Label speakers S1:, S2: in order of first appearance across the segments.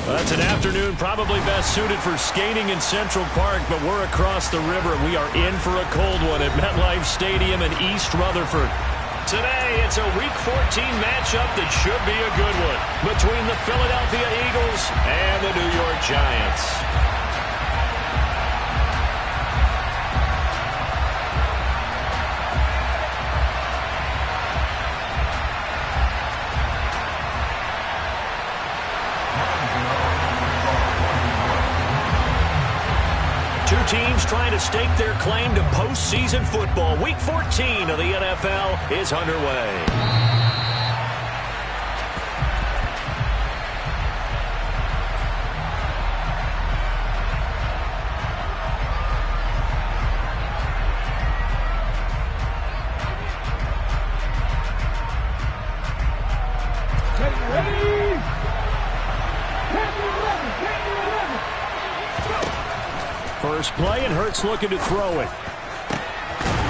S1: That's an afternoon probably best suited for skating in Central Park, but we're across the river. We are in for a cold one at MetLife Stadium in East Rutherford. Today, it's a Week 14 matchup that should be a good one between the Philadelphia Eagles and the New York Giants. Two teams trying to stake their claim to postseason football. Week 14 of the NFL is underway. First play, and Hurts looking to throw it.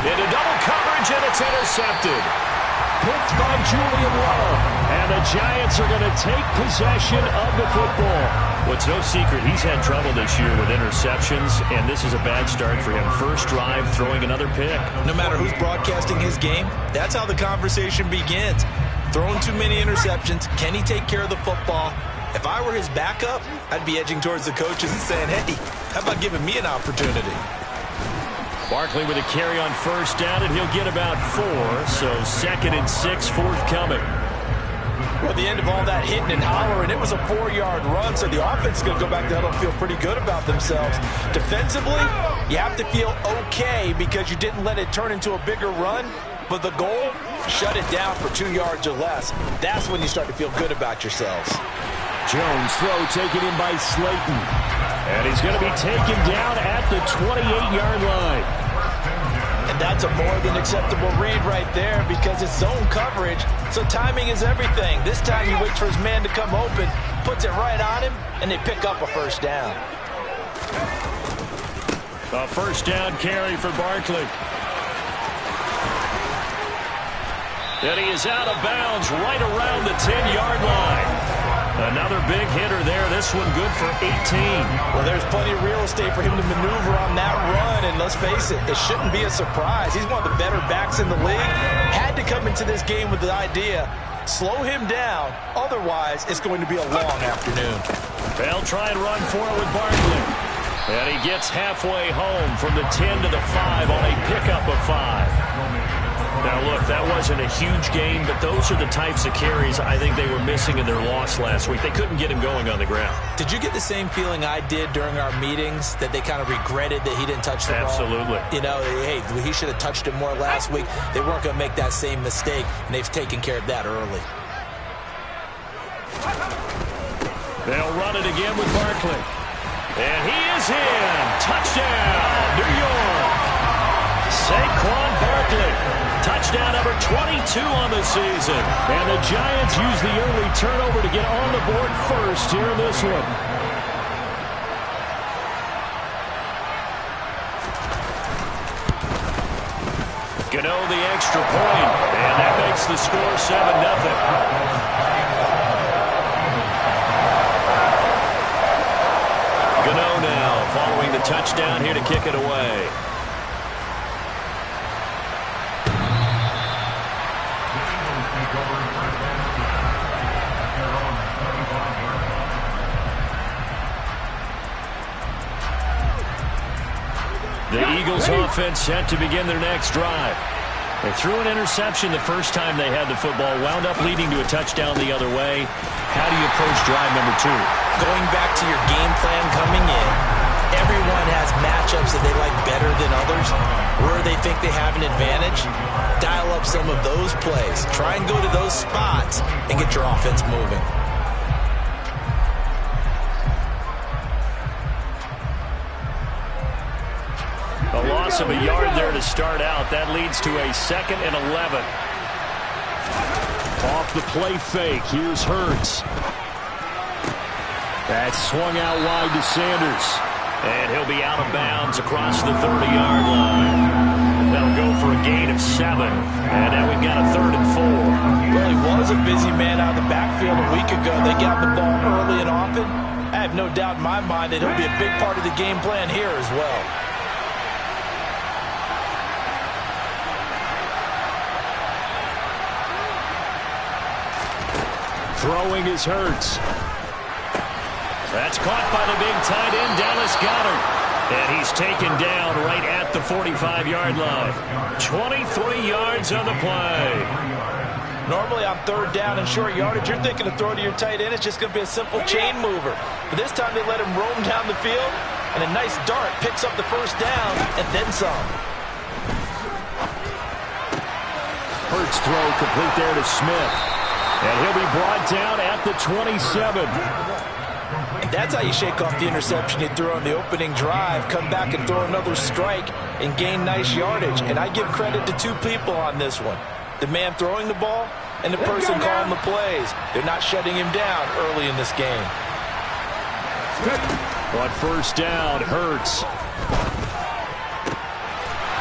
S1: Into double coverage, and it's intercepted. Picked by Julian Love. And the Giants are going to take possession of the football. Well, it's no secret he's had trouble this year with interceptions, and this is a bad start for him. First drive, throwing another pick.
S2: No matter who's broadcasting his game, that's how the conversation begins. Throwing too many interceptions. Can he take care of the football? If I were his backup, I'd be edging towards the coaches and saying, hey, how about giving me an opportunity?
S1: Barkley with a carry on first down, and he'll get about 4. So 2nd and 6 forthcoming.
S2: Well, at the end of all that hitting and hollering, it was a 4-yard run, so the offense is going to go back to huddle and feel pretty good about themselves. Defensively, you have to feel okay because you didn't let it turn into a bigger run. But the goal, shut it down for 2 yards or less. That's when you start to feel good about yourselves.
S1: Jones throw taken in by Slayton. And he's going to be taken down at the 28-yard line.
S2: And that's a more than acceptable read right there because it's zone coverage, so timing is everything. This time he waits for his man to come open, puts it right on him, and they pick up a first down.
S1: A first down carry for Barkley. And he is out of bounds right around the 10-yard line. Another big hitter there. This one good for 18.
S2: Well, there's plenty of real estate for him to maneuver on that run. And let's face it, it shouldn't be a surprise. He's one of the better backs in the league. Had to come into this game with the idea, slow him down. Otherwise, it's going to be a long afternoon.
S1: They'll try and run for it with Barkley. And he gets halfway home from the 10 to the 5 on a pickup of 5. Now, look, that wasn't a huge game, but those are the types of carries I think they were missing in their loss last week. They couldn't get him going on the ground.
S2: Did you get the same feeling I did during our meetings, that they kind of regretted that he didn't touch the ball?
S1: Absolutely.
S2: You know, hey, he should have touched it more last week. They weren't going to make that same mistake, and they've taken care of that early.
S1: They'll run it again with Barkley. And he is in. Touchdown, New York. Saquon Barkley. Touchdown number 22 on the season. And the Giants use the early turnover to get on the board first here in this one. Gano the extra point, and that makes the score 7-0. Gano now following the touchdown here to kick it away. The Eagles offense set to begin their next drive. They threw an interception the first time they had the football, wound up leading to a touchdown the other way. How do you approach drive number 2?
S2: Going back to your game plan coming in, everyone has matchups that they like better than others. Where they think they have an advantage, dial up some of those plays. Try and go to those spots and get your offense moving.
S1: A loss of a yard there to start out. That leads to a 2nd and 11. Off the play fake. Here's Hurts. That's swung out wide to Sanders. And he'll be out of bounds across the 30-yard line. That'll go for a gain of 7. And now we've got a 3rd and 4.
S2: Well, he was a busy man out of the backfield a week ago. They got the ball early and often. I have no doubt in my mind that he'll be a big part of the game plan here as well.
S1: Throwing is Hurts. That's caught by the big tight end, Dallas Goedert. And he's taken down right at the 45-yard line. 23 yards on the play.
S2: Normally on third down and short yardage, you're thinking to throw to your tight end. It's just going to be a simple chain mover. But this time they let him roam down the field, and a nice dart picks up the first down and then some.
S1: Hurts throw complete there to Smith. And he'll be brought down at the 27.
S2: And that's how you shake off the interception you threw on the opening drive, come back and throw another strike and gain nice yardage. And I give credit to two people on this one. The man throwing the ball and the person calling the plays. They're not shutting him down early in this game.
S1: On first down, Hurts.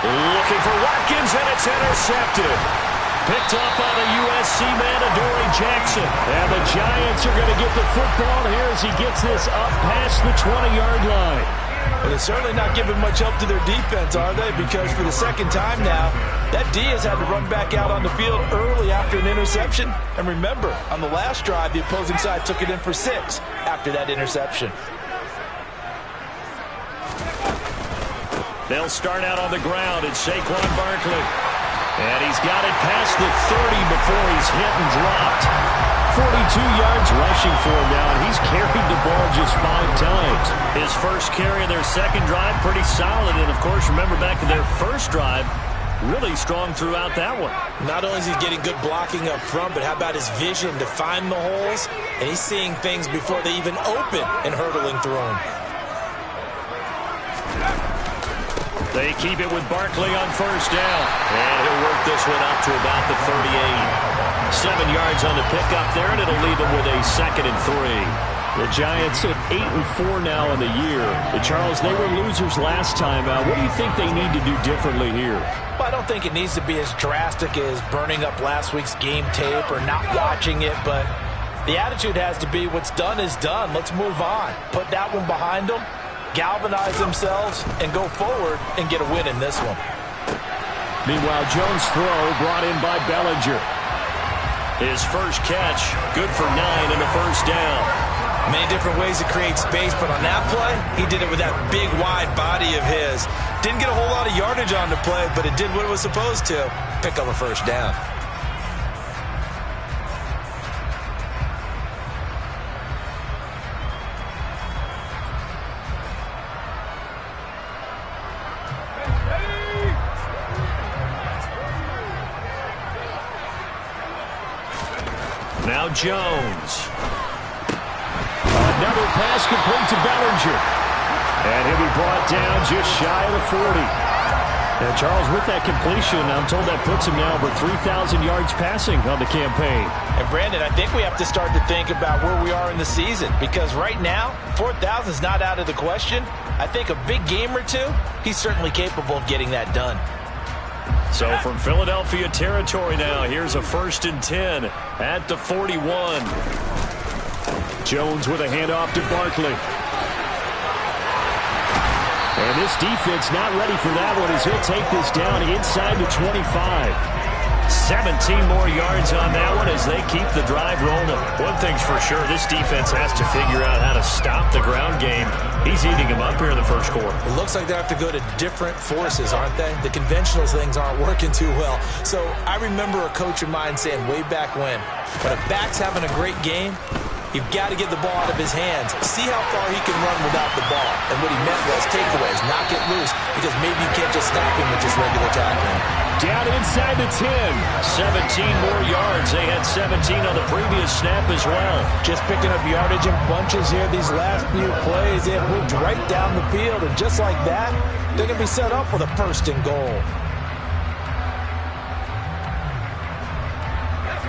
S1: Looking for Watkins, and it's intercepted. Picked up by the USC man, Adoree Jackson. And the Giants are going to get the football here as he gets this up past the 20-yard line.
S2: Well, they're certainly not giving much help to their defense, are they? Because for the second time now, that D has had to run back out on the field early after an interception. And remember, on the last drive, the opposing side took it in for 6 after that interception.
S1: They'll start out on the ground. It's Saquon Barkley. And he's got it past the 30 before he's hit and dropped. 42 yards rushing for him now, and he's carried the ball just 5 times. His first carry of their second drive, pretty solid. And, of course, remember back to their first drive, really strong throughout that one.
S2: Not only is he getting good blocking up front, but how about his vision to find the holes? And he's seeing things before they even open and hurdling through them.
S1: They keep it with Barkley on first down. And he'll work this one up to about the 38. 7 yards on the pickup there, and it'll leave him with a 2nd and 3. The Giants at 8-4 now in the year. Charles, they were losers last time. What do you think they need to do differently here?
S2: Well, I don't think it needs to be as drastic as burning up last week's game tape or not watching it, but the attitude has to be what's done is done. Let's move on. Put that one behind them, galvanize themselves, and go forward and get a win in this one.
S1: Meanwhile, Jones' throw brought in by Bellinger. His first catch, good for 9 and a first down.
S2: Many different ways to create space, but on that play, he did it with that big, wide body of his. Didn't get a whole lot of yardage on the play, but it did what it was supposed to. Pick up a first down.
S1: Now Jones. Another pass complete to Bellinger. And he'll be brought down just shy of the 40. Now, Charles, with that completion, I'm told that puts him now over 3,000 yards passing on the campaign.
S2: And, Brandon, I think we have to start to think about where we are in the season, because right now, 4,000 is not out of the question. I think a big game or two, he's certainly capable of getting that done.
S1: So from Philadelphia territory now, here's a 1st and 10 at the 41. Jones with a handoff to Barkley. And this defense not ready for that one as he'll take this down inside the 25. 17 more yards on that one as they keep the drive rolling. One thing's for sure, this defense has to figure out how to stop the ground game. He's eating them up here in the first quarter.
S2: It looks like they have to go to different forces, aren't they? The conventional things aren't working too well. So I remember a coach of mine saying way back when a back's having a great game, you've got to get the ball out of his hands. See how far he can run without the ball. And what he meant was takeaways, knock it loose, because maybe you can't just stop him with just regular tackling.
S1: Down inside the 10. 17 more yards. They had 17 on the previous snap as well.
S2: Just picking up yardage in bunches here these last few plays. They have moved right down the field, and just like that, they're going to be set up with a 1st and goal.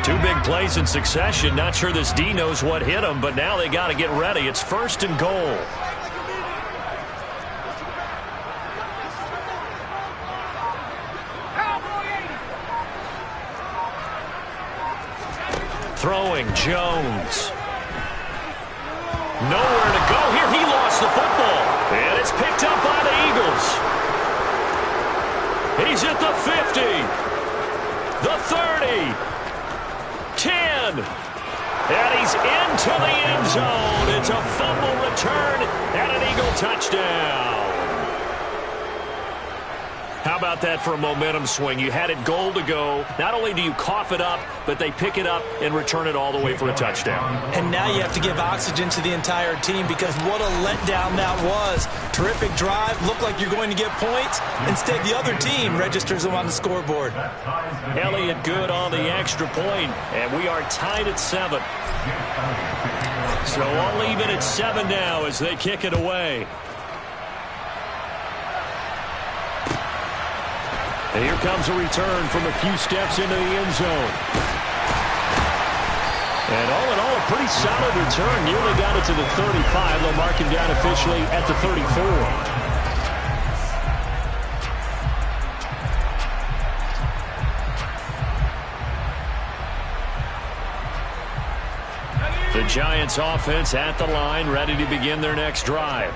S1: 2 big plays in succession. Not sure this D knows what hit him, but now they got to get ready. It's 1st and goal. Throwing Jones. Nowhere to go here. He lost the football. And it's picked up by the Eagles. He's at the 50. The 30. 10. And he's into the end zone. It's a fumble return and an Eagle touchdown. How about that for a momentum swing? You had it goal to go. Not only do you cough it up, but they pick it up and return it all the way for a touchdown.
S2: And now you have to give oxygen to the entire team because what a letdown that was. Terrific drive. Looked like you're going to get points. Instead, the other team registers them on the scoreboard.
S1: Elliott good on the extra point, and we are tied at 7. So I'll leave it at 7 now as they kick it away. And here comes a return from a few steps into the end zone. And all in all, a pretty solid return. Nearly got it to the 35. They'll mark him down officially at the 34. The Giants offense at the line, ready to begin their next drive.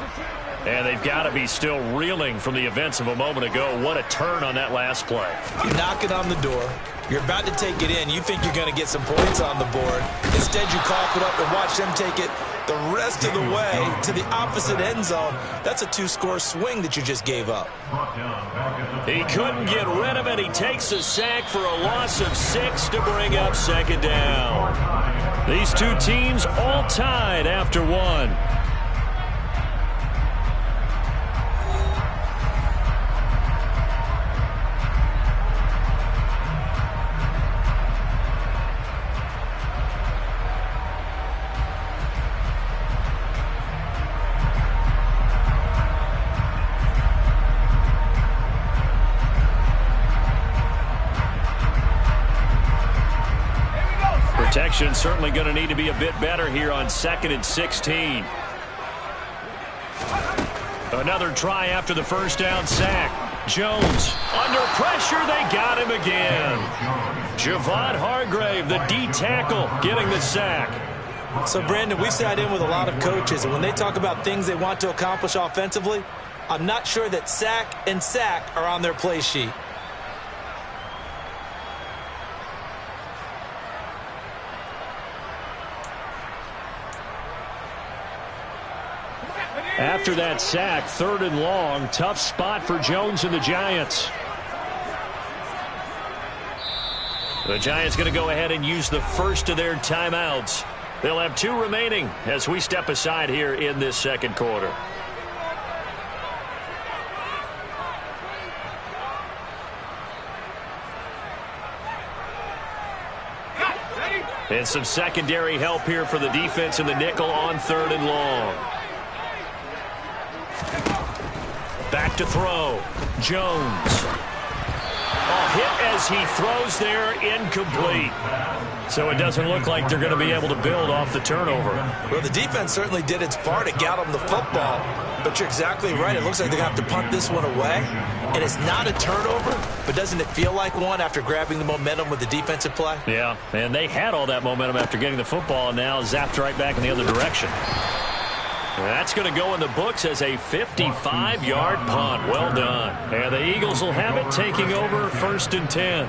S1: And they've got to be still reeling from the events of a moment ago. What a turn on that last play.
S2: You knock it on the door. You're about to take it in. You think you're going to get some points on the board. Instead, you cough it up and watch them take it the rest of the way to the opposite end zone. That's a 2-score swing that you just gave up.
S1: He couldn't get rid of it. He takes a sack for a loss of 6 to bring up second down. These two teams all tied after 1. Protection certainly going to need to be a bit better here on 2nd and 16. Another try after the first down sack. Jones under pressure. They got him again. Javon Hargrave, the D tackle, getting the sack.
S2: So, Brandon, we've sat in with a lot of coaches, and when they talk about things they want to accomplish offensively, I'm not sure that sack and sack are on their play sheet.
S1: After that sack, 3rd and long, tough spot for Jones and the Giants. The Giants going to go ahead and use the first of their timeouts. They'll have 2 remaining as we step aside here in this second quarter. And some secondary help here for the defense in the nickel on 3rd and long. Back to throw. Jones. A hit as he throws there, incomplete. So it doesn't look like they're going to be able to build off the turnover.
S2: Well, the defense certainly did its part to get them the football. But you're exactly right. It looks like they're going to have to punt this one away. And it's not a turnover, but doesn't it feel like one after grabbing the momentum with the defensive play?
S1: Yeah, and they had all that momentum after getting the football and now zapped right back in the other direction. That's going to go in the books as a 55-yard punt. Well done. And the Eagles will have it, taking over 1st and 10.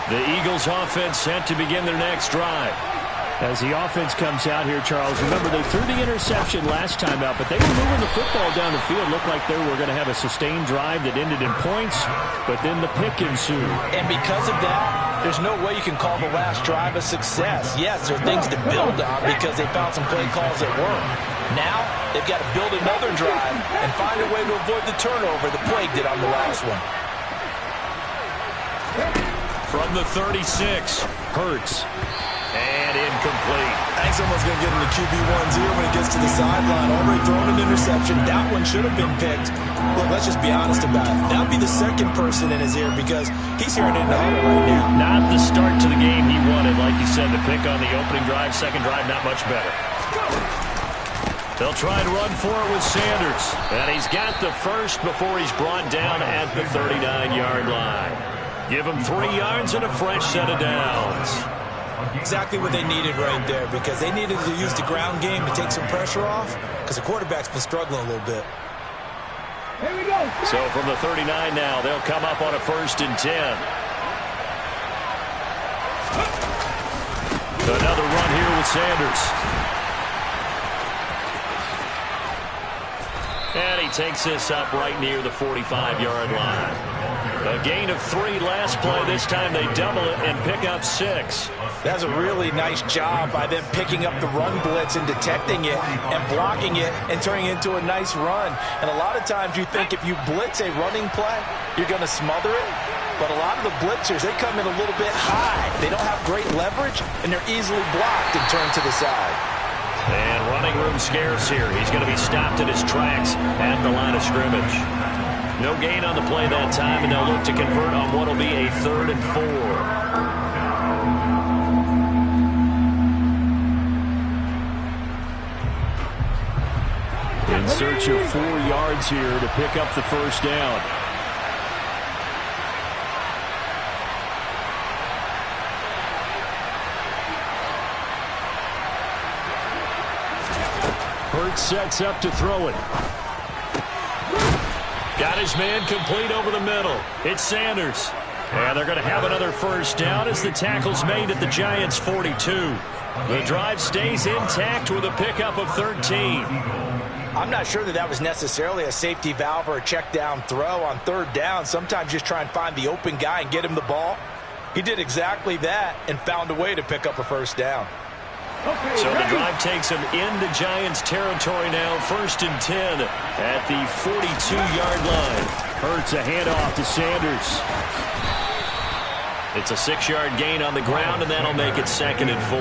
S1: The Eagles offense set to begin their next drive. As the offense comes out here, Charles, remember they threw the interception last time out, but they were moving the football down the field. Looked like they were going to have a sustained drive that ended in points, but then the pick ensued.
S2: And because of that, there's no way you can call the last drive a success. Yes, there are things to build on because they found some play calls that work. Now, they've got to build another drive and find a way to avoid the turnover the Plague did on the last one.
S1: From the 36, Hurts. And incomplete.
S2: I think someone's going to get him the QB1 here when he gets to the sideline. Already thrown an interception. That one should have been picked. Look, let's just be honest about it. That would be the second person in his ear because he's hearing it in the huddle right now.
S1: Not the start to the game he wanted. Like you said, the pick on the opening drive, second drive, not much better. They'll try and run for it with Sanders. And he's got the first before he's brought down at the 39-yard line. Give them 3 yards and a fresh set of downs.
S2: Exactly what they needed right there, because they needed to use the ground game to take some pressure off, because the quarterback's been struggling a little bit.
S3: Here we go.
S1: So from the 39 now, they'll come up on a 1st and 10. Another run here with Sanders. And he takes this up right near the 45-yard line. A gain of 3 last play. This time they double it and pick up 6.
S2: That's a really nice job by them picking up the run blitz and detecting it and blocking it and turning it into a nice run. And a lot of times you think if you blitz a running play, you're going to smother it. But a lot of the blitzers, they come in a little bit high. They don't have great leverage, and they're easily blocked and turned to the side.
S1: And running room scarce here. He's going to be stopped in his tracks at the line of scrimmage. No gain on the play that time, and they'll look to convert on what will be a 3rd and 4. In search of 4 yards here to pick up the 1st down. Hurts sets up to throw it. Got his man complete over the middle. It's Sanders. And they're going to have another 1st down as the tackle's made at the Giants' 42. The drive stays intact with a pickup of 13.
S2: I'm not sure that was necessarily a safety valve or a check down throw on 3rd down. Sometimes just try and find the open guy and get him the ball. He did exactly that and found a way to pick up a 1st down.
S1: So the drive takes him into Giants territory now. 1st and 10 at the 42-yard line. Hurts a handoff to Sanders. It's a 6-yard gain on the ground, and that'll make it 2nd and 4.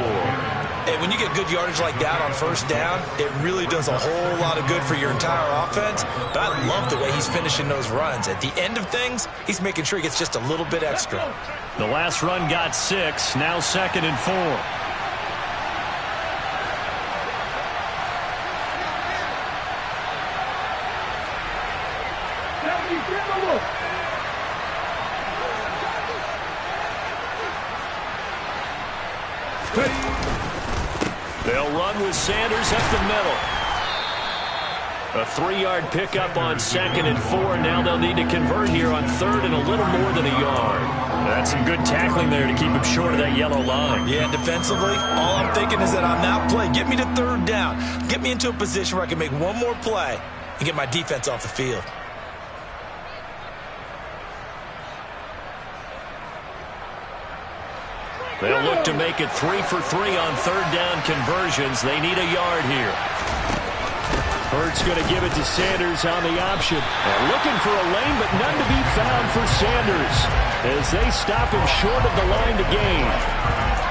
S2: And when you get good yardage like that on 1st down, it really does a whole lot of good for your entire offense. But I love the way he's finishing those runs. At the end of things, he's making sure he gets just a little bit extra.
S1: The last run got 6, now 2nd and 4. They'll run with Sanders up the middle. A 3-yard pickup on 2nd and 4. Now they'll need to convert here on 3rd and a little more than a yard. That's some good tackling there to keep him short of that yellow line.
S2: Yeah, defensively, all I'm thinking is that on that play, get me to 3rd down. Get me into a position where I can make one more play and get my defense off the field.
S1: They'll look to make it 3 for 3 on 3rd down conversions. They need a yard here. Hurts going to give it to Sanders on the option. And looking for a lane, but none to be found for Sanders as they stop him short of the line to gain.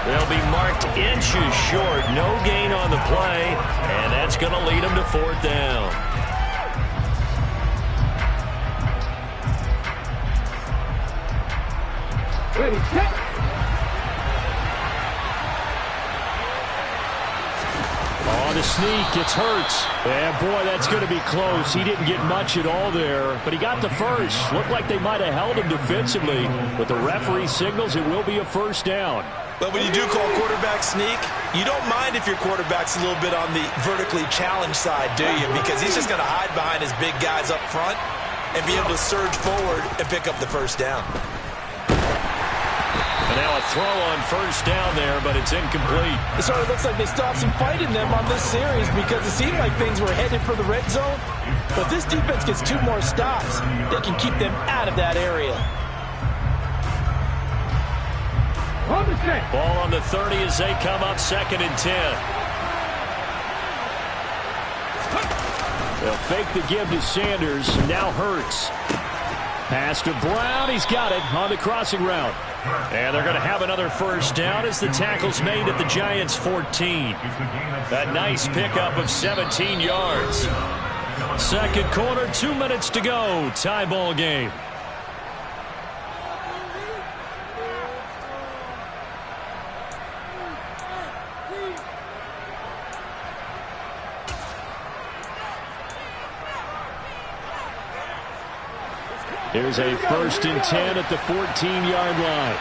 S1: They'll be marked inches short. No gain on the play, and that's going to lead them to 4th down.
S3: Ready, set.
S1: On the sneak, it's Hurts. And boy, that's going to be close. He didn't get much at all there, but he got the first. Looked like they might have held him defensively, but the referee signals it will be a 1st down.
S2: But when you do call quarterback sneak, you don't mind if your quarterback's a little bit on the vertically challenged side, do you? Because he's just going to hide behind his big guys up front and be able to surge forward and pick up the 1st down.
S1: And now a throw on 1st down there, but it's incomplete.
S2: It sort of looks like they stopped some fight in them on this series because it seemed like things were headed for the red zone. But if this defense gets 2 more stops, they can keep them out of that area.
S1: Ball on the 30 as they come up 2nd and 10. They'll fake the give to Sanders. Now Hurts. Pass to Brown. He's got it on the crossing route. And they're going to have another 1st down as the tackle's made at the Giants' 14. A nice pickup of 17 yards. 2nd quarter, 2 minutes to go. Tie ball game. Here's a 1st and 10 at the 14-yard line.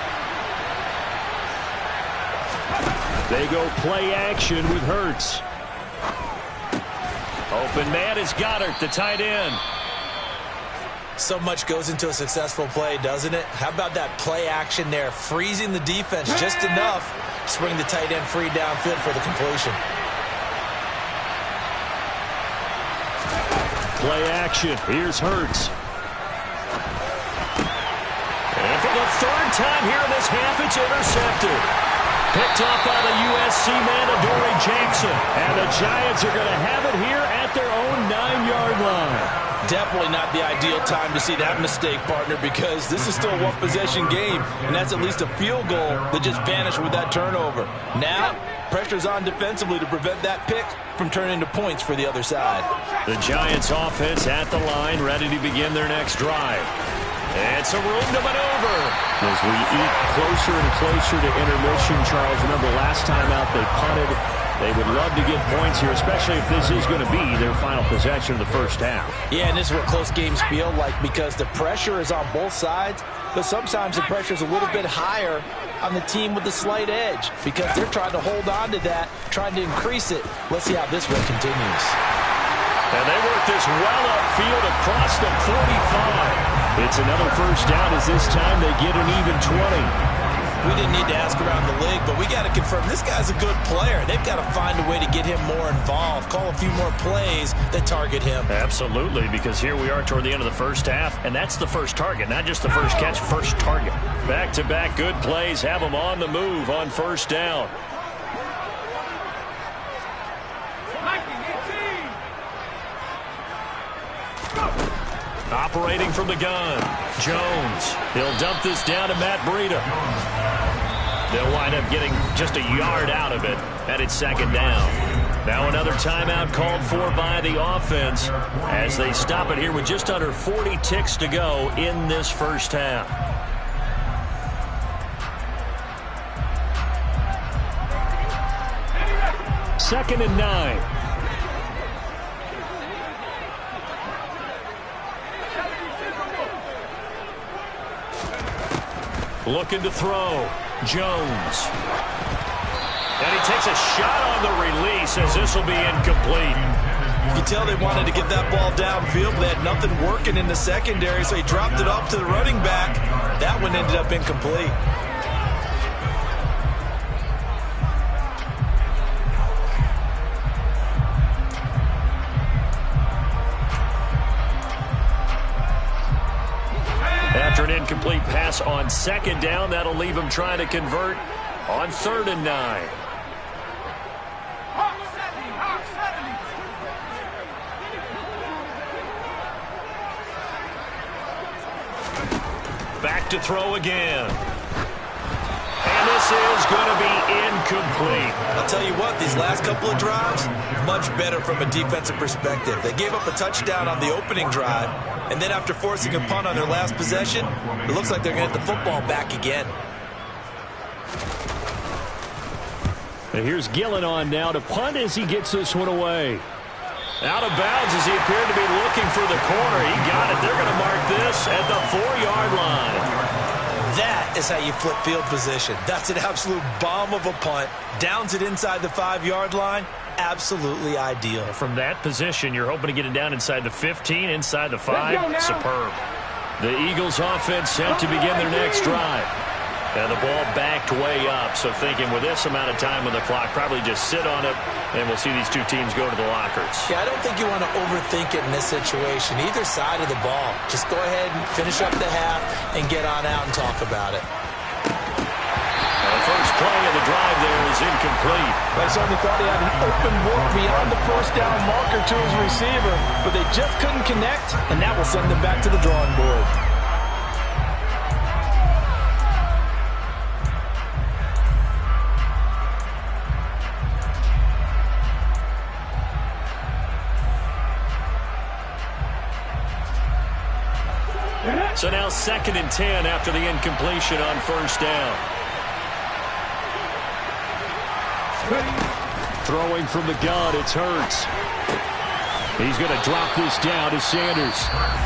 S1: They go play action with Hurts. Open man is Goddard, the tight end.
S2: So much goes into a successful play, doesn't it? How about that play action there, freezing the defense just enough to bring the tight end free downfield for the completion.
S1: Play action. Here's Hurts. And for the 3rd time here in this half, it's intercepted. Picked off by the USC man, Adoree Jackson. And the Giants are going to have it here at their own 9-yard line.
S2: Definitely not the ideal time to see that mistake, partner, because this is still a one-possession game, and that's at least a field goal that just vanished with that turnover. Now, pressure's on defensively to prevent that pick from turning into points for the other side.
S1: The Giants offense at the line, ready to begin their next drive. It's a room to maneuver. As we eat closer and closer to intermission, Charles, remember last time out they punted. They would love to get points here, especially if this is going to be their final possession of the first half.
S2: Yeah, and this is what close games feel like because the pressure is on both sides, but sometimes the pressure is a little bit higher on the team with the slight edge because they're trying to hold on to that, trying to increase it. Let's see how this one continues.
S1: And they work this well upfield across the 45. It's another first down as this time they get an even 20.
S2: We didn't need to ask around the league, but we got to confirm this guy's a good player. They've got to find a way to get him more involved, call a few more plays that target him.
S1: Absolutely, because here we are toward the end of the first half, and that's the first target, not just the first catch, first target. Back-to-back good plays have them on the move on first down. Operating from the gun, Jones. He'll dump this down to Matt Breida. They'll wind up getting just a yard out of it, and it's 2nd down. Now another timeout called for by the offense as they stop it here with just under 40 ticks to go in this first half. Second and 9. Looking to throw. Jones. And he takes a shot on the release as this will be incomplete.
S2: You can tell they wanted to get that ball downfield. They had nothing working in the secondary, so he dropped it off to the running back. That one ended up incomplete.
S1: After an incomplete pass on 2nd down, that'll leave him trying to convert on 3rd and 9. Back to throw again. And this is going to be incomplete.
S2: I'll tell you what, these last couple of drives, much better from a defensive perspective. They gave up a touchdown on the opening drive, and then after forcing a punt on their last possession, it looks like they're going to get the football back again.
S1: And here's Gillen on now to punt as he gets this one away. Out of bounds as he appeared to be looking for the corner. He got it. They're going to mark this at the 4-yard line.
S2: That is how you flip field position. That's an absolute bomb of a punt. Downs it inside the 5-yard line. Absolutely ideal.
S1: From that position, you're hoping to get it down inside the 15, inside the 5. Superb. The Eagles offense set to begin their next drive. And the ball backed way up. So thinking with this amount of time on the clock, probably just sit on it, and we'll see these two teams go to the lockers.
S2: Yeah, I don't think you want to overthink it in this situation. Either side of the ball. Just go ahead and finish up the half and get on out and talk about it.
S1: The first play of the drive there is incomplete.
S2: I certainly thought he had an open look beyond the first down marker to his receiver, but they just couldn't connect, and that will send them back to the drawing board.
S1: So now 2nd and 10 after the incompletion on first down. Throwing from the gun, it's Hurts. He's going to drop this down to Sanders.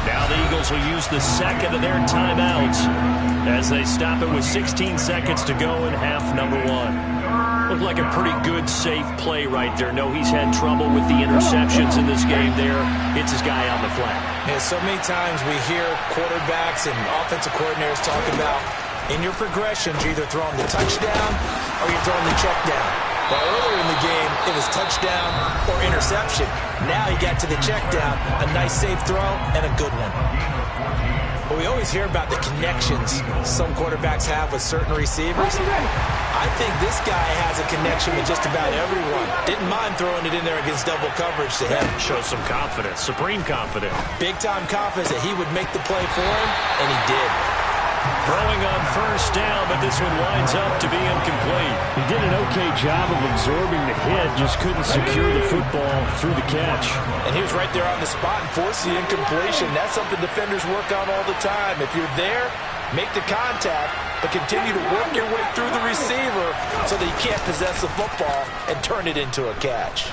S1: Now the Eagles will use the second of their timeouts as they stop it with 16 seconds to go in half number 1. Looked like a pretty good, safe play right there. No, he's had trouble with the interceptions in this game there. It's his guy on the flat.
S2: Yeah, so many times we hear quarterbacks and offensive coordinators talk about in your progressions, you're either throwing the touchdown or you're throwing the check down. But earlier in the game, it was touchdown or interception. Now he got to the check down, a nice safe throw, and a good one. But we always hear about the connections some quarterbacks have with certain receivers. I think this guy has a connection with just about everyone. Didn't mind throwing it in there against double coverage to him.
S1: Shows some confidence, supreme confidence.
S2: Big-time confidence that he would make the play for him, and he did.
S1: Throwing on first down, but this one winds up to be incomplete. He did an okay job of absorbing the hit, just couldn't secure the football through the catch.
S2: And he was right there on the spot and forced the incompletion. That's something defenders work on all the time. If you're there, make the contact, but continue to work your way through the receiver so that you can't possess the football and turn it into a catch.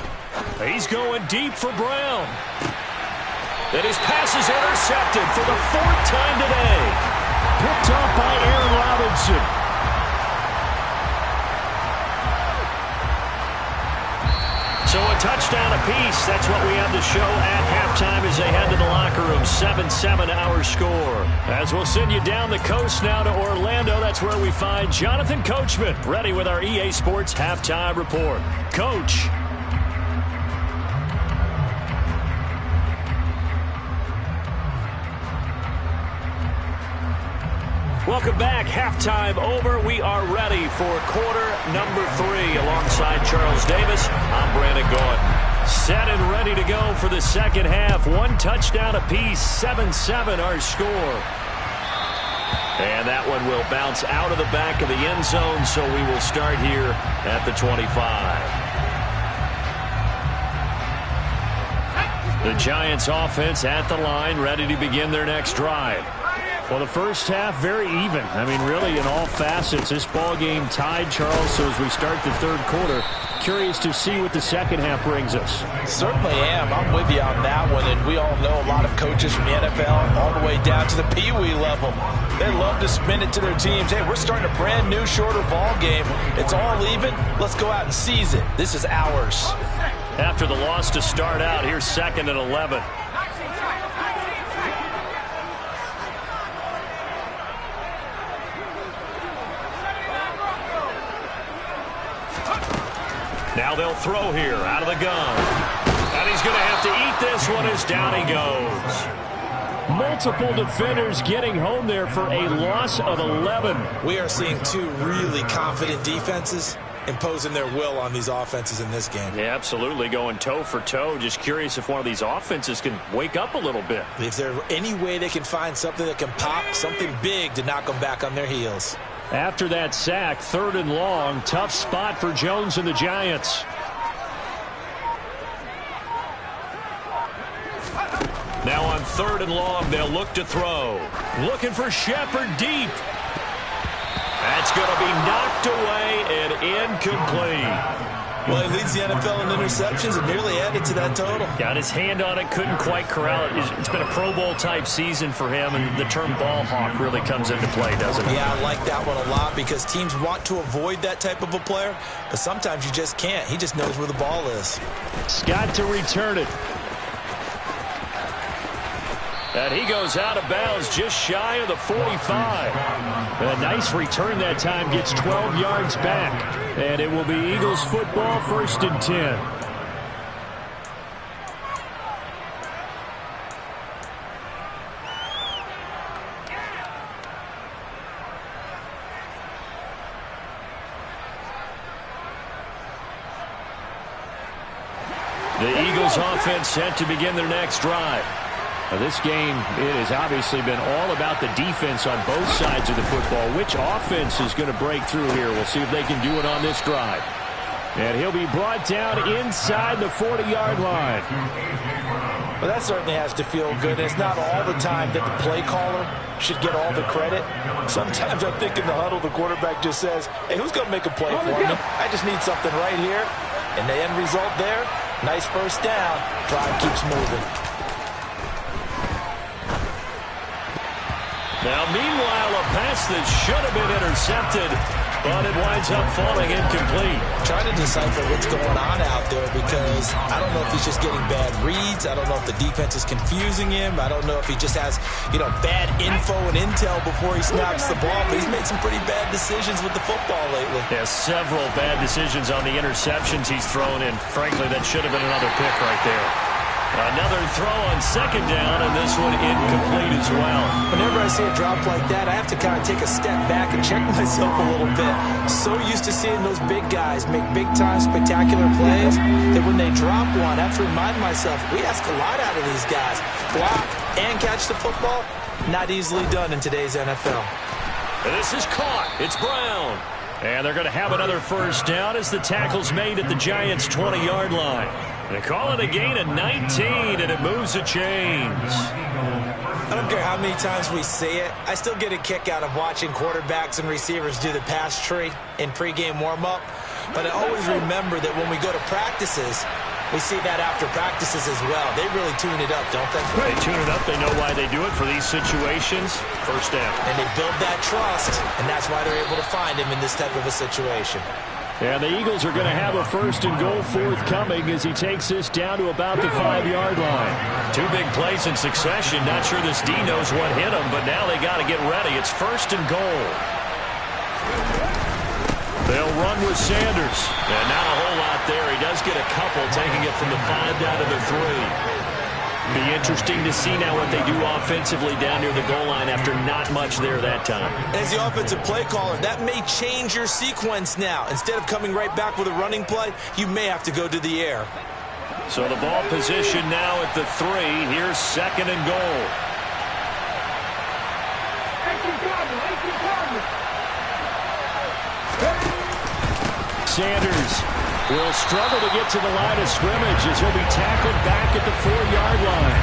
S1: He's going deep for Brown. And his pass is intercepted for the 4th time today. Picked up by Aaron Robinson. So a touchdown apiece. That's what we have to show at halftime as they head to the locker room. 7-7 our score. As we'll send you down the coast now to Orlando. That's where we find Jonathan Coachman ready with our EA Sports halftime report. Coach. Welcome back. Halftime over. We are ready for quarter number 3. Alongside Charles Davis, I'm Brandon Gordon. Set and ready to go for the second half. 1 touchdown apiece. 7-7 our score. And that one will bounce out of the back of the end zone, so we will start here at the 25. The Giants offense at the line, ready to begin their next drive. Well, the first half, very even. I mean, really, in all facets, this ball game tied, Charles. So as we start the third quarter, curious to see what the second half brings us.
S2: Certainly am. I'm with you on that one. And we all know a lot of coaches from the NFL all the way down to the Pee-wee level. They love to spin it to their teams. Hey, we're starting a brand new, shorter ball game. It's all even. Let's go out and seize it. This is ours.
S1: After the loss to start out, here's 2nd and 11. Now they'll throw here out of the gun. And he's going to have to eat this one as down he goes. Multiple defenders getting home there for a loss of 11.
S2: We are seeing 2 really confident defenses imposing their will on these offenses in this game.
S1: Yeah, absolutely, going toe for toe. Just curious if one of these offenses can wake up a little bit.
S2: Is there any way they can find something that can pop, something big to knock them back on their heels?
S1: After that sack, 3rd and long. Tough spot for Jones and the Giants. Now on 3rd and long, they'll look to throw. Looking for Shepard deep. That's going to be knocked away and incomplete.
S2: Well, he leads the NFL in interceptions and nearly added to that total.
S1: Got his hand on it, couldn't quite corral it. It's been a Pro Bowl-type season for him, and the term ball hawk really comes into play, doesn't it?
S2: Yeah, I like that one a lot because teams want to avoid that type of a player, but sometimes you just can't. He just knows where the ball is.
S1: Scott to return it. And he goes out of bounds just shy of the 45. A nice return that time, gets 12 yards back. And it will be Eagles football, 1st and 10. The Eagles offense set to begin their next drive. Now, this game, it has obviously been all about the defense on both sides of the football. Which offense is going to break through here? We'll see if they can do it on this drive. And he'll be brought down inside the 40-yard line.
S2: Well, that certainly has to feel good. It's not all the time that the play caller should get all the credit. Sometimes I think in the huddle, the quarterback just says, hey, who's going to make a play for me? I just need something right here. And the end result there, Nice first down. Drive keeps moving.
S1: Now, meanwhile, a pass that should have been intercepted, but it winds up falling incomplete.
S2: Trying to decipher what's going on out there because I don't know if he's just getting bad reads. I don't know if the defense is confusing him. I don't know if he just has, bad info and intel before he snaps the ball. But he's made some pretty bad decisions with the football lately.
S1: Yeah, several bad decisions on the interceptions he's thrown in. Frankly, that should have been another pick right there. Another throw on second down, and this one incomplete as well.
S2: Whenever I see a drop like that, I have to kind of take a step back and check myself a little bit. So used to seeing those big guys make big-time, spectacular plays that when they drop one, I have to remind myself, we ask a lot out of these guys. Block and catch the football, not easily done in today's NFL.
S1: And this is caught. It's Brown. And they're going to have another first down as the tackle's made at the Giants' 20-yard line. They call it a gain of 19, and it moves the chains.
S2: I don't care how many times we see it. I still get a kick out of watching quarterbacks and receivers do the pass tree in pregame warm-up. But I always remember that when we go to practices, we see that after practices as well. They really tune it up, don't they?
S1: They tune it up. They know why they do it for these situations. First down.
S2: And they build that trust, and that's why they're able to find him in this type of a situation.
S1: And the Eagles are going to have a first and goal forthcoming as he takes this down to about the 5-yard line. Two big plays in succession. Not sure this D knows what hit him, but now they got to get ready. It's first and goal. They'll run with Sanders. And not a whole lot there. He does get a couple, taking it from the 5 down to the 3. Be interesting to see now what they do offensively down near the goal line after not much there that time.
S2: As the offensive play caller, that may change your sequence now. Instead of coming right back with a running play, you may have to go to the air.
S1: So the ball position now at the 3. Here's second and goal. Sanders will struggle to get to the line of scrimmage as he'll be tackled back at the 4-yard line.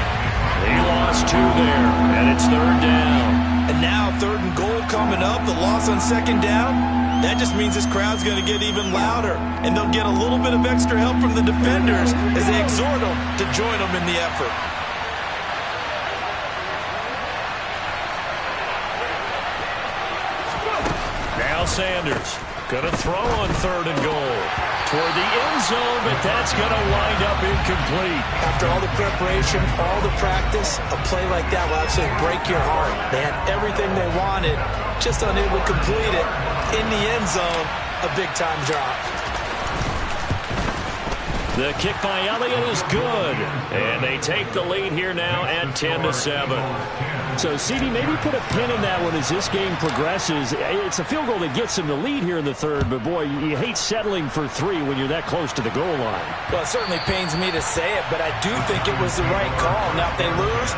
S1: He lost 2 there, and it's third down.
S2: And now third and goal coming up, the loss on second down. That just means this crowd's going to get even louder, and they'll get a little bit of extra help from the defenders as they exhort them to join them in the effort.
S1: Now Sanders going to throw on third and goal toward the end zone, but that's going to wind up incomplete.
S2: After all the preparation, all the practice, a play like that will actually break your heart. They had everything they wanted, just unable to complete it. In the end zone, a big-time drop.
S1: The kick by Elliott is good, and they take the lead here now at 10-7. So, CD, maybe put a pin in that one as this game progresses. It's a field goal that gets them the lead here in the third, but, boy, you hate settling for 3 when you're that close to the goal line.
S2: Well, it certainly pains me to say it, but I do think it was the right call. Now, if they lose,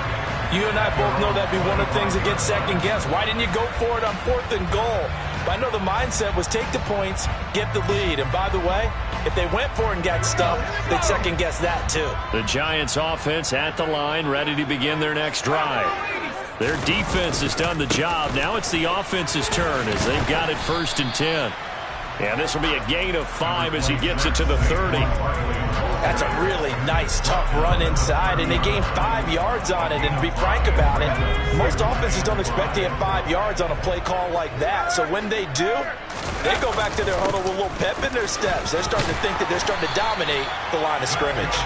S2: you and I both know that'd be one of the things that gets second-guessed. Why didn't you go for it on fourth and goal? But I know the mindset was take the points, get the lead. And, by the way, if they went for it and got stuffed, they'd second-guess that, too.
S1: The Giants' offense at the line, ready to begin their next drive. Their defense has done the job. Now it's the offense's turn as they've got it first and 10. And this will be a gain of 5 as he gets it to the 30.
S2: That's a really nice, tough run inside, and they gained 5 yards on it. And to be frank about it, most offenses don't expect to get 5 yards on a play call like that. So when they do, they go back to their huddle with a little pep in their steps. They're starting to think that they're starting to dominate the line of scrimmage.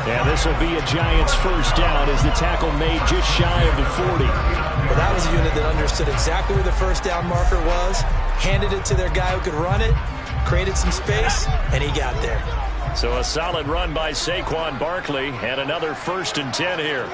S1: And this will be a Giants first down as the tackle made just shy of the 40.
S2: Well, that was a unit that understood exactly where the first down marker was, handed it to their guy who could run it, created some space, and he got there.
S1: So a solid run by Saquon Barkley and another first and 10 here.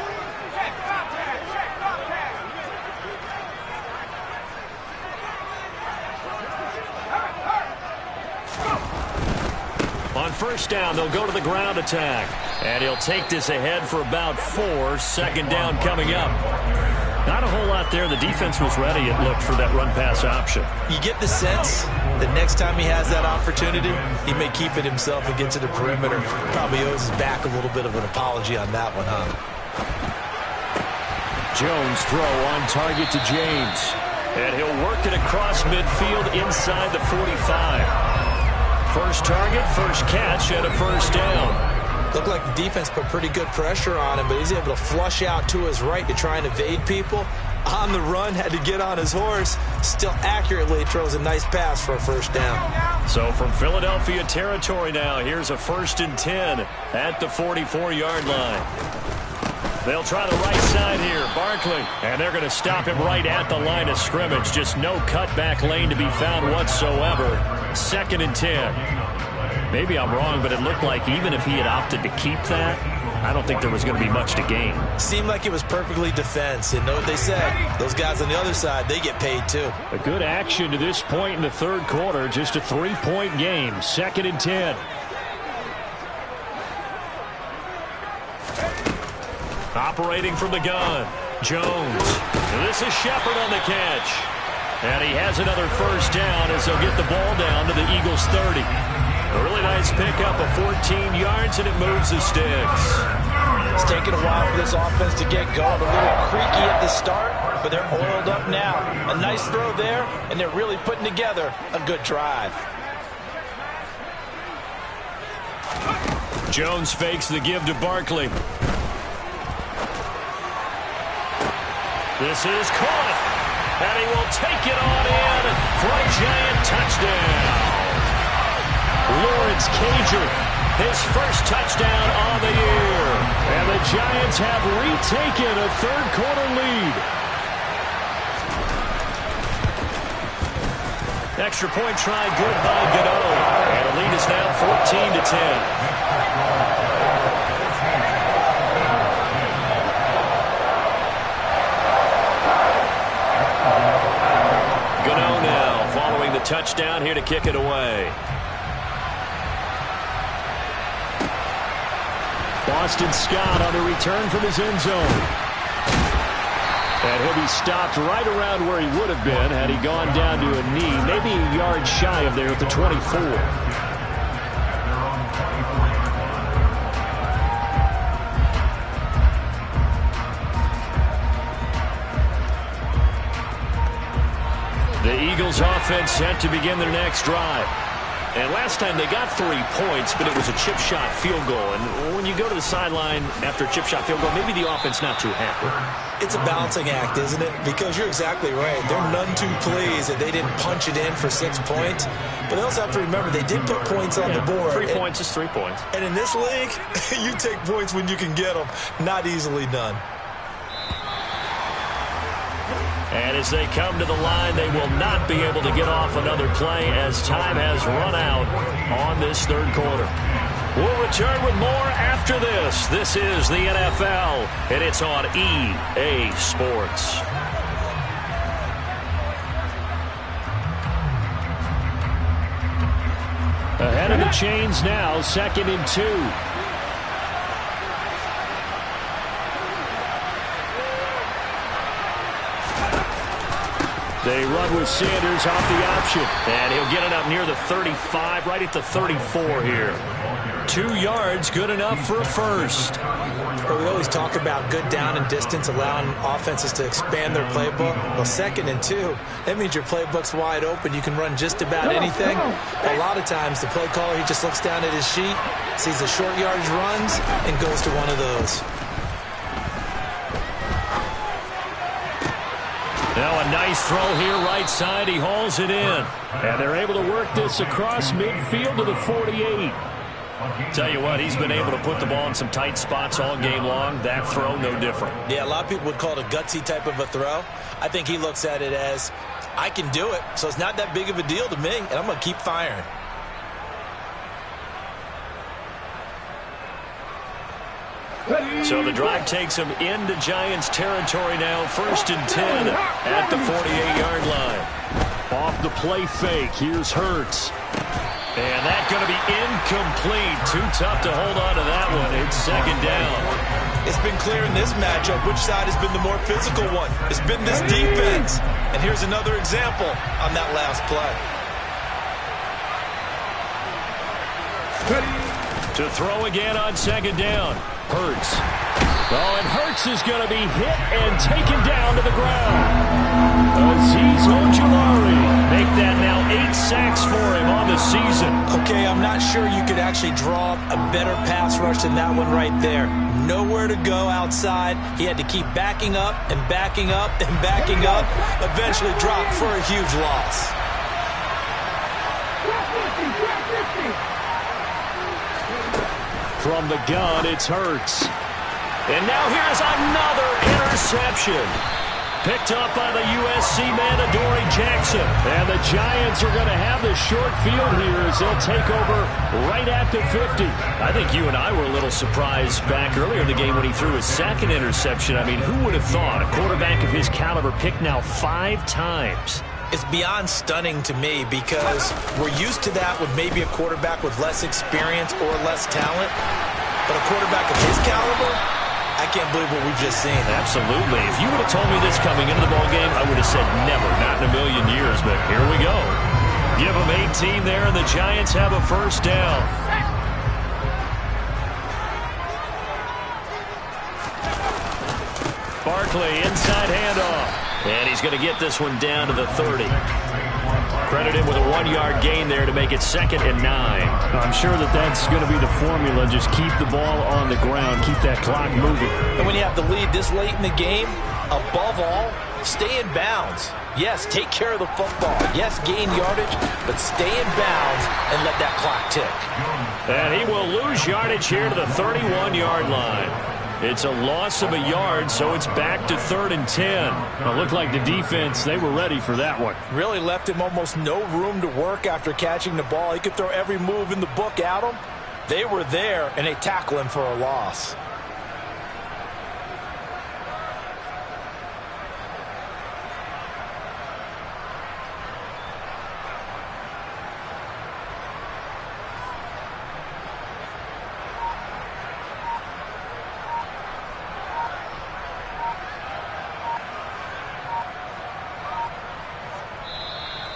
S1: On first down, they'll go to the ground attack. And he'll take this ahead for about 4. Second down coming up. Not a whole lot there. The defense was ready, it looked, for that run-pass option.
S2: You get the sense that next time he has that opportunity, he may keep it himself and get to the perimeter. Probably owes his back a little bit of an apology on that one, huh?
S1: Jones throw on target to James. And he'll work it across midfield inside the 45. First target, first catch, and a first down.
S2: Looked like the defense put pretty good pressure on him, but he's able to flush out to his right to try and evade people. On the run, had to get on his horse. Still accurately throws a nice pass for a first down.
S1: So from Philadelphia territory now, here's a 1st and 10 at the 44-yard line. They'll try the right side here, Barkley. And they're going to stop him right at the line of scrimmage. Just no cutback lane to be found whatsoever. 2nd and 10. Maybe I'm wrong, but it looked like even if he had opted to keep that, I don't think there was going to be much to gain.
S2: Seemed like it was perfectly defense. And know what they said? Those guys on the other side, they get paid too.
S1: A good action to this point in the 3rd quarter. Just a 3-point game. 2nd and 10. Operating from the gun, Jones. This is Shepard on the catch. And he has another first down as they'll get the ball down to the Eagles' 30. A really nice pickup of 14 yards, and it moves the sticks.
S2: It's taken a while for this offense to get going. A little creaky at the start, but they're oiled up now. A nice throw there, and they're really putting together a good drive.
S1: Jones fakes the give to Barkley. This is caught, and he will take it on in for a giant touchdown. Lawrence Cager, his first touchdown on the year. And the Giants have retaken a 3rd quarter lead. Extra point try good by Godot. And the lead is now 14 to 10. Godot now following the touchdown here to kick it away. Boston Scott on the return from his end zone. And he'll be stopped right around where he would have been had he gone down to a knee, maybe a yard shy of there at the 24. The Eagles offense set to begin their next drive. And last time they got 3 points, but it was a chip shot field goal. And when you go to the sideline after a chip shot field goal, maybe the offense not too happy.
S2: It's a balancing act, isn't it? Because you're exactly right. They're none too pleased that they didn't punch it in for 6 points. But they also have to remember they did put points on the board.
S1: 3 points is 3 points.
S2: And in this league, you take points when you can get them. Not easily done.
S1: And as they come to the line, they will not be able to get off another play as time has run out on this 3rd quarter. We'll return with more after this. This is the NFL, and it's on EA Sports. Ahead of the chains now, 2nd and 2. They run with Sanders off the option. And he'll get it up near the 35, right at the 34 here. 2 yards, good enough for a first.
S2: Well, we always talk about good down and distance, allowing offenses to expand their playbook. Well, 2nd and 2, that means your playbook's wide open. You can run just about anything. A lot of times, the play caller, he just looks down at his sheet, sees the short yardage runs, and goes to one of those.
S1: Now a nice throw here right side. He hauls it in. And they're able to work this across midfield to the 48. Tell you what, he's been able to put the ball in some tight spots all game long. That throw, no different.
S2: Yeah, a lot of people would call it a gutsy type of a throw. I think he looks at it as, I can do it, so it's not that big of a deal to me, and I'm going to keep firing.
S1: So the drive takes him into Giants territory now. 1st and 10 at the 48-yard line. Off the play fake. Here's Hurts. And that's going to be incomplete. Too tough to hold on to that one. It's 2nd down.
S2: It's been clear in this matchup which side has been the more physical one. It's been this defense. And here's another example on that last play.
S1: To throw again on 2nd down. Hurts Oh, and Hurts is going to be hit and taken down to the ground. Azeez Ojulari make that now 8 sacks for him on the season.
S2: Okay, I'm not sure you could actually draw a better pass rush than that one right there. Nowhere to go outside. He had to keep backing up and backing up and backing up. Eventually dropped for a huge loss.
S1: From the gun, it's Hurts. And now here's another interception. Picked up by the USC man, Adoree Jackson. And the Giants are going to have the short field here as they'll take over right at the 50.
S4: I think you and I were a little surprised back earlier in the game when he threw his second interception. I mean, who would have thought a quarterback of his caliber picked now 5 times?
S2: It's beyond stunning to me because we're used to that with maybe a quarterback with less experience or less talent. But a quarterback of his caliber, I can't believe what we've just seen.
S4: Absolutely. If you would have told me this coming into the ballgame, I would have said never, not in a million years. But here we go.
S1: Give them 18 there, and the Giants have a first down. Barkley, inside handoff.
S4: And he's going to get this one down to the 30. Credit him with a 1-yard gain there to make it 2nd and 9.
S1: I'm sure that's going to be the formula. Just keep the ball on the ground. Keep that clock moving.
S2: And when you have the lead this late in the game, above all, stay in bounds. Yes, take care of the football. Yes, gain yardage, but stay in bounds and let that clock tick.
S1: And he will lose yardage here to the 31-yard line. It's a loss of a yard, so it's back to 3rd and 10. It looked like the defense, they were ready for that one.
S2: Really left him almost no room to work after catching the ball. He could throw every move in the book at him. They were there, and they tackle him for a loss.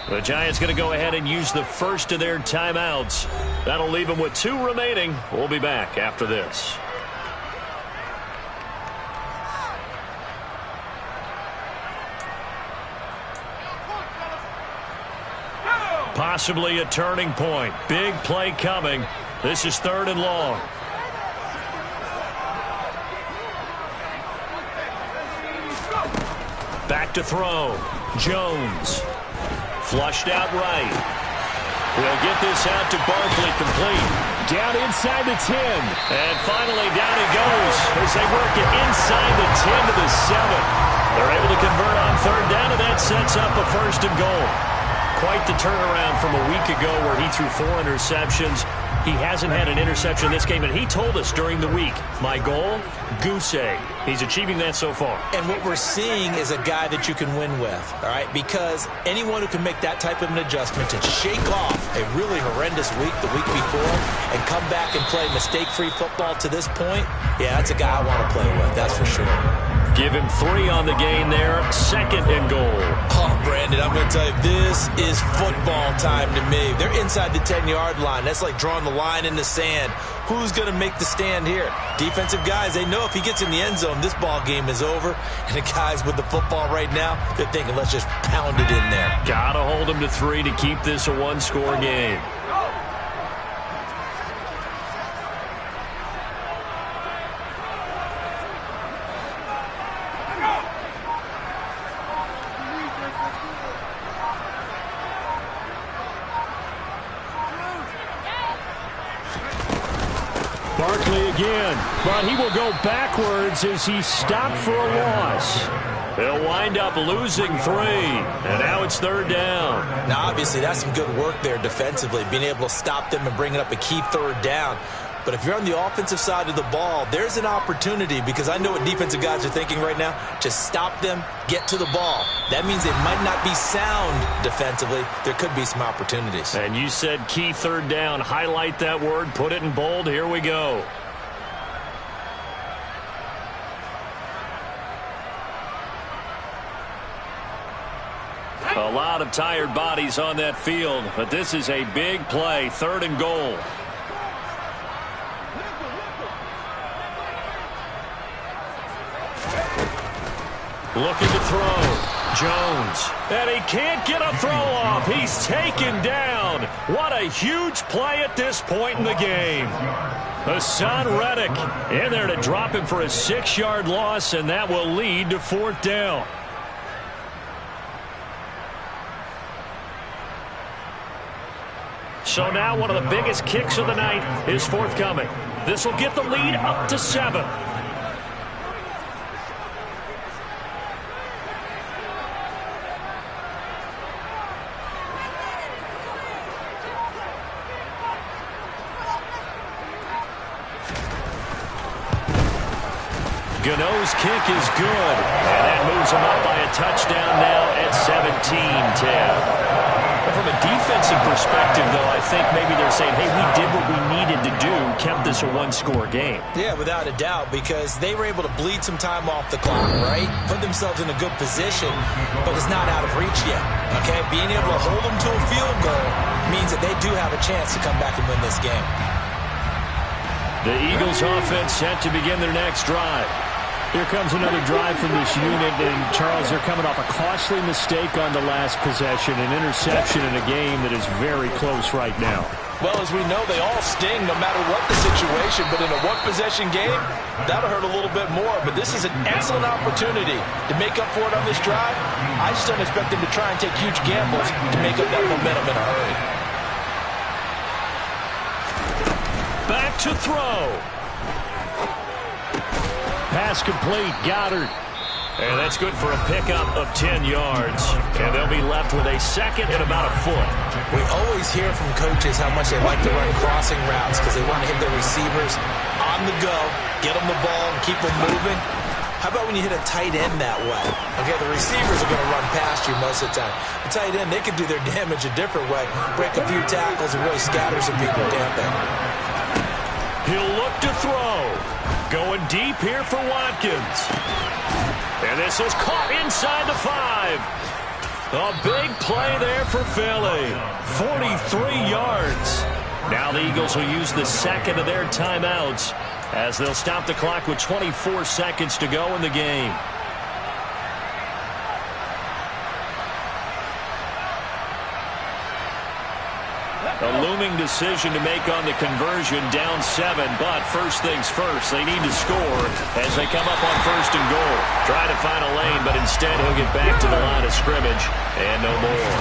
S1: The Giants going to go ahead and use the first of their timeouts. That'll leave them with 2 remaining. We'll be back after this. Possibly a turning point. Big play coming. This is 3rd and long. Back to throw. Jones. Flushed out right. We'll get this out to Barkley, complete. Down inside the 10. And finally down he goes as they work it inside the 10 to the 7. They're able to convert on 3rd down, and that sets up a 1st and goal. Quite the turnaround from a week ago where he threw 4 interceptions. He hasn't had an interception this game, and he told us during the week, my goal, goose egg. He's achieving that so far.
S2: And what we're seeing is a guy that you can win with, all right? Because anyone who can make that type of an adjustment to shake off a really horrendous week the week before and come back and play mistake-free football to this point, yeah, that's a guy I want to play with, that's for sure.
S1: Give him 3 on the gain there. 2nd and goal.
S2: Oh, Brandon, I'm going to tell you, this is football time to me. They're inside the 10-yard line. That's like drawing the line in the sand. Who's going to make the stand here? Defensive guys, they know if he gets in the end zone, this ball game is over. And the guys with the football right now, they're thinking, let's just pound it in there.
S1: Got to hold him to 3 to keep this a 1-score game. Barkley again, but he will go backwards as he stopped for a loss. They'll wind up losing 3, and now it's 3rd down.
S2: Now, obviously, that's some good work there defensively, being able to stop them and bring it up a key 3rd down. But if you're on the offensive side of the ball, there's an opportunity, because I know what defensive guys are thinking right now. Just stop them, get to the ball. That means they might not be sound defensively. There could be some opportunities.
S1: And you said key 3rd down. Highlight that word, put it in bold. Here we go. A lot of tired bodies on that field, but this is a big play, 3rd and goal.
S4: Looking to throw. Jones. And he can't get a throw off. He's taken down. What a huge play at this point in the game. Hassan Reddick in there to drop him for a 6-yard loss, and that will lead to 4th down. So now one of the biggest kicks of the night is forthcoming. This will get the lead up to 7. Gano's kick is good, and that moves him up by a touchdown now at 17-10. From a defensive perspective, though, I think maybe they're saying, hey, we did what we needed to do, kept this a one-score game.
S2: Yeah, without a doubt, because they were able to bleed some time off the clock, right? Put themselves in a good position, but it's not out of reach yet, okay? Being able to hold them to a field goal means that they do have a chance to come back and win this game.
S4: The Eagles offense set to begin their next drive.
S1: Here comes another drive from this unit, and Charles, they're coming off a costly mistake on the last possession, an interception in a game that is very close right now.
S2: Well, as we know, they all sting no matter what the situation, but in a one-possession game, that'll hurt a little bit more. But this is an excellent opportunity to make up for it on this drive. I just don't expect them to try and take huge gambles to make up that momentum in a hurry.
S4: Back to throw.
S1: Pass complete, Goddard.
S4: And that's good for a pickup of 10 yards. And they'll be left with a second and about a foot.
S2: We always hear from coaches how much they like to run crossing routes because they want to hit their receivers on the go, get them the ball, and keep them moving. How about when you hit a tight end that way? Okay, the receivers are going to run past you most of the time. The tight end, they can do their damage a different way, break a few tackles and really scatter some people down there.
S4: He'll look to throw. Going deep here for Watkins. And this is caught inside the 5. A big play there for Philly. 43 yards. Now the Eagles will use the second of their timeouts as they'll stop the clock with 24 seconds to go in the game. A looming decision to make on the conversion, down 7, but first things first, they need to score as they come up on 1st and goal. Try to find a lane, but instead he'll get back to the line of scrimmage, and no more.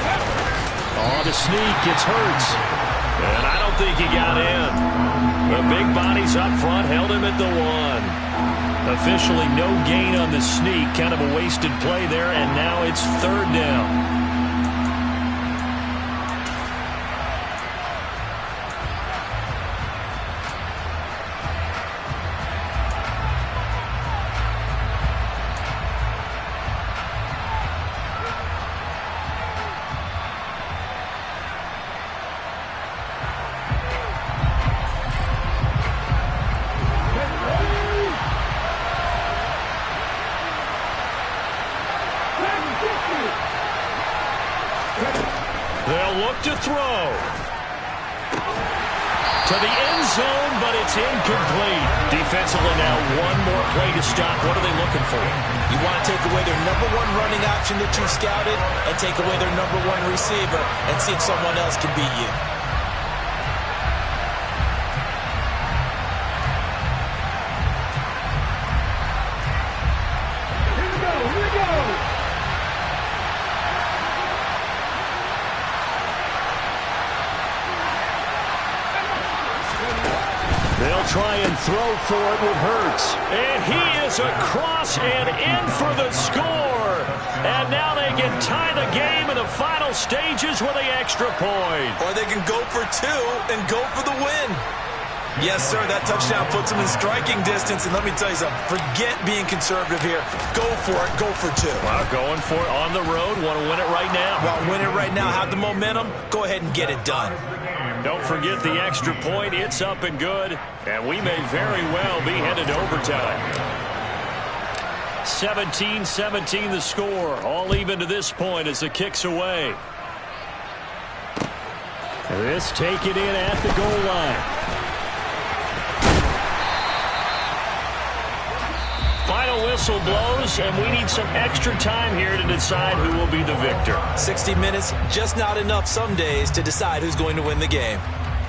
S1: Oh, the sneak, it's Hurts.
S4: And I don't think he got in. The big bodies up front held him at the 1. Officially no gain on the sneak, kind of a wasted play there, and now it's 3rd down. They'll look to throw. To the end zone, but it's incomplete. Defensively now, one more play to stop. What are they looking for?
S2: You want to take away their #1 running option that you scouted and take away their #1 receiver and see if someone else can beat you.
S4: Try and throw for it with Hurts. And he is across and in for the score. And now they can tie the game in the final stages with the extra point.
S2: Or they can go for 2 and go for the win. Yes, sir, that touchdown puts them in striking distance. And let me tell you something, forget being conservative here. Go for it, go for 2.
S4: Well, going for it on the road. Want to win it right now.
S2: Want to win it right now, have the momentum, go ahead and get it done.
S4: Don't forget the extra point. It's up and good. And we may very well be headed to overtime. 17-17 the score. All even to this point as the kick's away.
S1: This taken in at the goal line.
S4: Final whistle. whistle blows, and we need some extra time here to decide who will be the victor.
S2: 60 minutes, just not enough some days to decide who's going to win the game.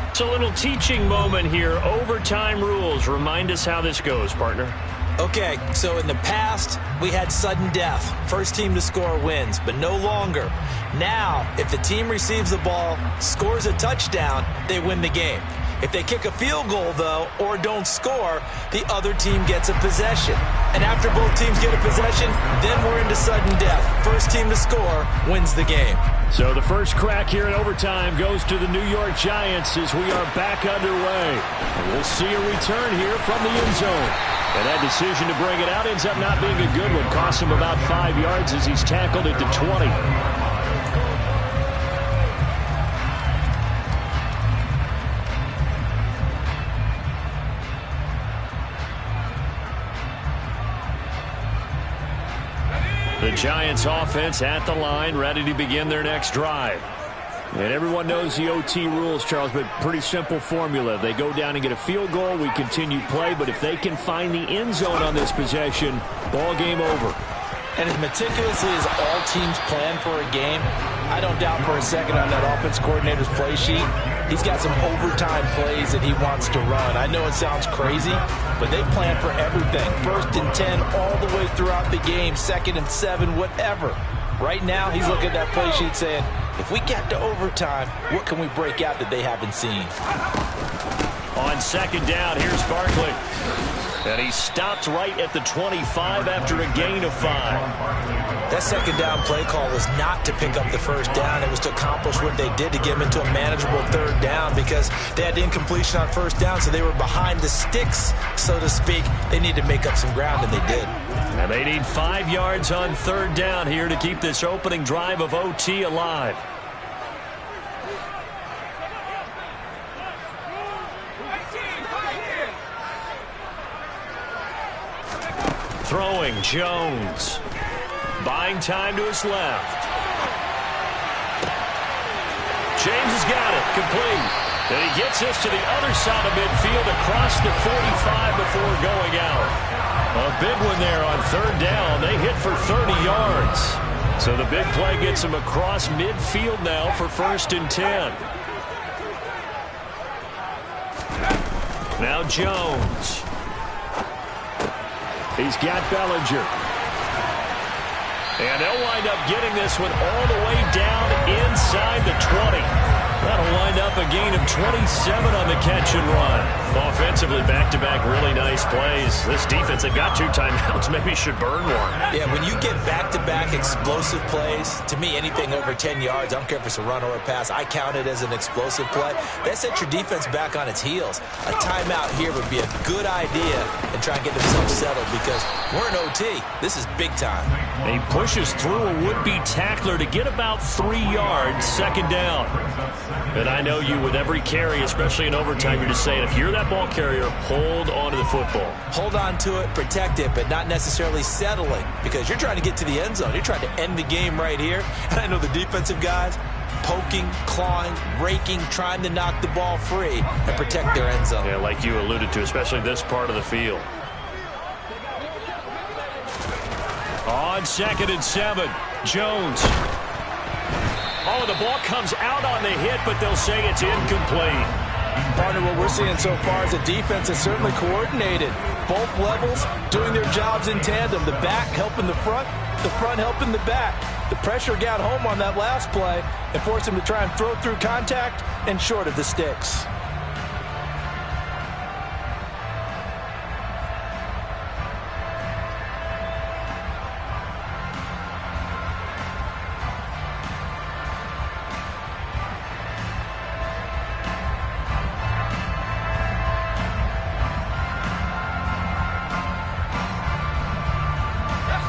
S4: It's a little teaching moment here. Overtime rules. Remind us how this goes, partner.
S2: Okay, so in the past, we had sudden death. First team to score wins, but no longer. Now, if the team receives the ball, scores a touchdown, they win the game. If they kick a field goal, though, or don't score, the other team gets a possession. And after both teams get a possession, then we're into sudden death. First team to score wins the game.
S1: So the first crack here in overtime goes to the New York Giants as we are back underway. And we'll see a return here from the end zone. And that decision to bring it out ends up not being a good one. Costs him about 5 yards as he's tackled at the 20. The Giants offense at the line, ready to begin their next drive. And everyone knows the OT rules, Charles, but pretty simple formula. They go down and get a field goal, we continue play, but if they can find the end zone on this possession, ball game over.
S2: And as meticulously as all teams plan for a game, I don't doubt for a second on that offense coordinator's play sheet, he's got some overtime plays that he wants to run. I know it sounds crazy, but they plan for everything. 1st and 10 all the way throughout the game, 2nd and 7, whatever. Right now, he's looking at that play sheet saying, if we get to overtime, what can we break out that they haven't seen?
S4: On 2nd down, here's Barkley. And he stopped right at the 25 after a gain of 5.
S2: That 2nd down play call was not to pick up the 1st down. It was to accomplish what they did to get him into a manageable 3rd down because they had incompletion on 1st down, so they were behind the sticks, so to speak. They needed to make up some ground, and they did.
S4: And they need 5 yards on 3rd down here to keep this opening drive of OT alive. Throwing, Jones. Buying time to his left. James has got it, complete. And he gets this to the other side of midfield across the 45 before going out. A big one there on 3rd down. They hit for 30 yards. So the big play gets him across midfield now for 1st and 10. Now Jones.
S1: He's got Bellinger.
S4: And they'll wind up getting this one all the way down inside the 20. That'll wind up a gain of 27 on the catch and run. Offensively, back-to-back really nice plays. This defense, they've got 2 timeouts, maybe should burn one.
S2: Yeah, when you get back-to-back explosive plays, to me, anything over 10 yards, I don't care if it's a run or a pass, I count it as an explosive play. That sets your defense back on its heels. A timeout here would be a good idea and try and get themselves settled because we're in OT. This is big time.
S4: He pushes through a would-be tackler to get about 3 yards, 2nd down. And I know you, with every carry, especially in overtime, you're just saying, if you're that ball carrier, hold on to the football.
S2: Hold on to it, protect it, but not necessarily settling because you're trying to get to the end zone. You're trying to end the game right here. And I know the defensive guys poking, clawing, raking, trying to knock the ball free and protect their end zone.
S4: Yeah, like you alluded to, especially this part of the field. On 2nd and 7, Jones. Oh, the ball comes out on the hit, but they'll say it's incomplete.
S2: Partner, what we're seeing so far is the defense is certainly coordinated. Both levels doing their jobs in tandem. The back helping the front helping the back. The pressure got home on that last play and forced him to try and throw through contact and short of the sticks.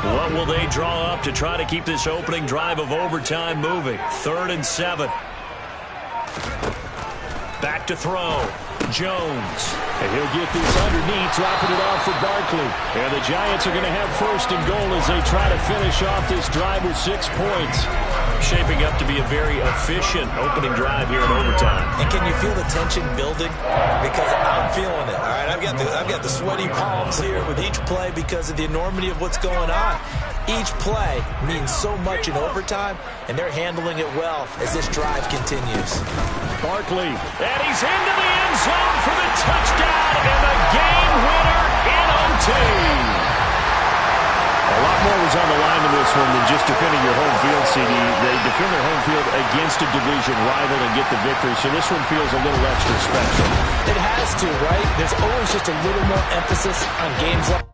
S4: What will they draw up to try to keep this opening drive of overtime moving? 3rd and 7. Back to throw. Jones.
S1: And he'll get this underneath, dropping it off for Barkley. And the Giants are going to have 1st and goal as they try to finish off this drive with 6 points.
S4: Shaping up to be a very efficient opening drive here in overtime.
S2: And can you feel the tension building? Because I'm feeling it. All right, I've got the sweaty palms here with each play because of the enormity of what's going on. Each play means so much in overtime, and they're handling it well as this drive continues.
S1: Barkley, and he's into the end zone for the touchdown and the game winner in OT. A lot more was on the line in this one than just defending your home field, CD. They defend their home field against a division rival and get the victory, so this one feels a little extra special.
S2: It has to, right? There's always just a little more emphasis on games like